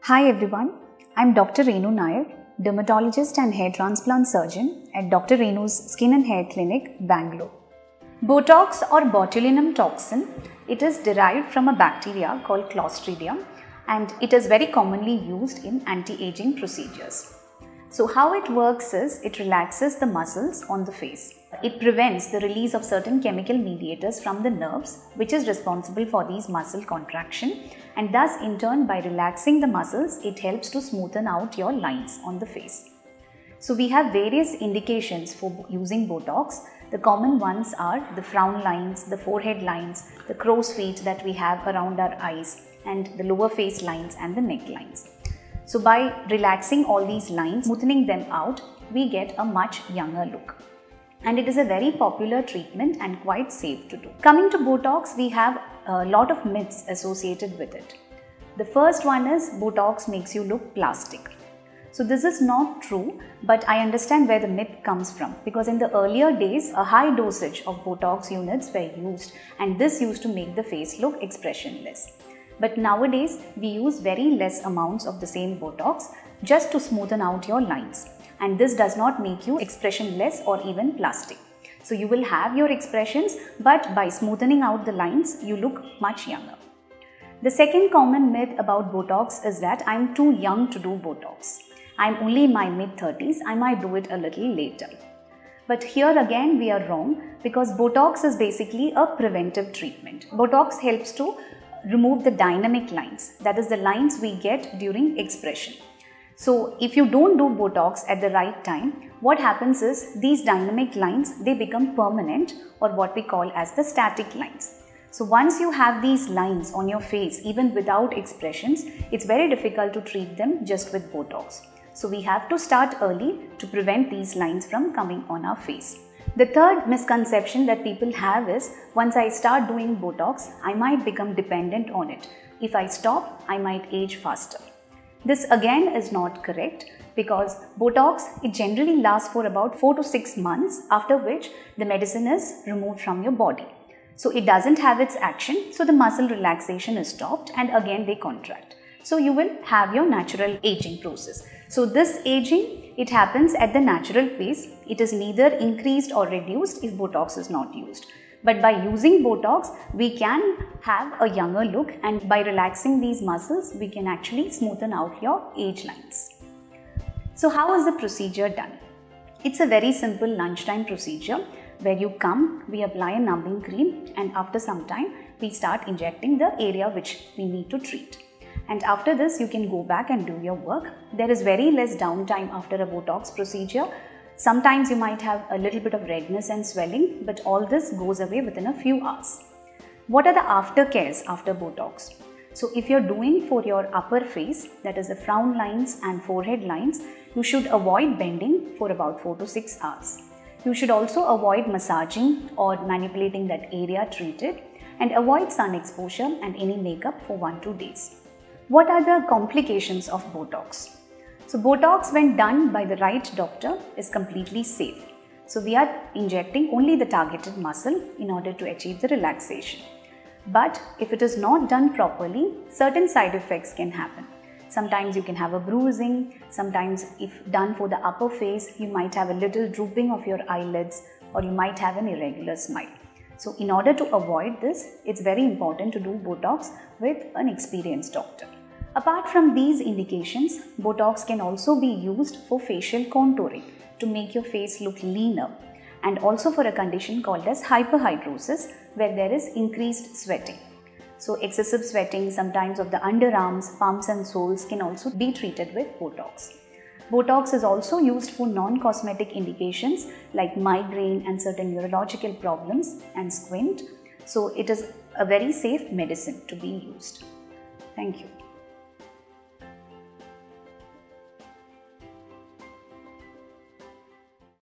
Hi everyone, I'm Dr. Renu Nair, dermatologist and hair transplant surgeon at Dr. Renu's Skin and Hair Clinic, Bangalore. Botox or botulinum toxin, it is derived from a bacteria called Clostridium and it is very commonly used in anti-aging procedures. So how it works is, it relaxes the muscles on the face. It prevents the release of certain chemical mediators from the nerves, which is responsible for these muscle contraction, and thus in turn by relaxing the muscles, it helps to smoothen out your lines on the face. So we have various indications for using Botox. The common ones are the frown lines, the forehead lines, the crow's feet that we have around our eyes, and the lower face lines and the neck lines. So by relaxing all these lines, smoothening them out, we get a much younger look. And it is a very popular treatment and quite safe to do. Coming to Botox, we have a lot of myths associated with it. The first one is Botox makes you look plastic. So this is not true, but I understand where the myth comes from, because in the earlier days, a high dosage of Botox units were used, and this used to make the face look expressionless. But nowadays, we use very less amounts of the same Botox just to smoothen out your lines. And this does not make you expressionless or even plastic. So you will have your expressions, but by smoothening out the lines, you look much younger. The second common myth about Botox is that I'm too young to do Botox. I'm only in my mid-30s, I might do it a little later. But here again we are wrong, because Botox is basically a preventive treatment. Botox helps to remove the dynamic lines, that is the lines we get during expression. So if you don't do Botox at the right time, what happens is these dynamic lines, they become permanent, or what we call as the static lines. So once you have these lines on your face, even without expressions, it's very difficult to treat them just with Botox. So we have to start early to prevent these lines from coming on our face. The third misconception that people have is, once I start doing Botox, I might become dependent on it. If I stop, I might age faster. This again is not correct, because Botox, it generally lasts for about 4 to 6 months, after which the medicine is removed from your body. So it doesn't have its action, so the muscle relaxation is stopped and again they contract. So you will have your natural aging process. So this aging, it happens at the natural pace. It is neither increased or reduced if Botox is not used. But by using Botox, we can have a younger look, and by relaxing these muscles, we can actually smoothen out your age lines. So how is the procedure done? It's a very simple lunchtime procedure where you come, we apply a numbing cream, and after some time, we start injecting the area which we need to treat. And after this, you can go back and do your work. There is very less downtime after a Botox procedure. Sometimes you might have a little bit of redness and swelling, but all this goes away within a few hours. What are the aftercares after Botox? So if you're doing for your upper face, that is the frown lines and forehead lines, you should avoid bending for about 4 to 6 hours. You should also avoid massaging or manipulating that area treated, and avoid sun exposure and any makeup for 1 to 2 days. What are the complications of Botox? So Botox, when done by the right doctor, is completely safe. So we are injecting only the targeted muscle in order to achieve the relaxation. But if it is not done properly, certain side effects can happen. Sometimes you can have a bruising, sometimes if done for the upper face, you might have a little drooping of your eyelids, or you might have an irregular smile. So in order to avoid this, it's very important to do Botox with an experienced doctor. Apart from these indications, Botox can also be used for facial contouring to make your face look leaner, and also for a condition called as hyperhidrosis, where there is increased sweating. So excessive sweating, sometimes of the underarms, palms and soles, can also be treated with Botox. Botox is also used for non-cosmetic indications like migraine and certain neurological problems and squint. So it is a very safe medicine to be used. Thank you.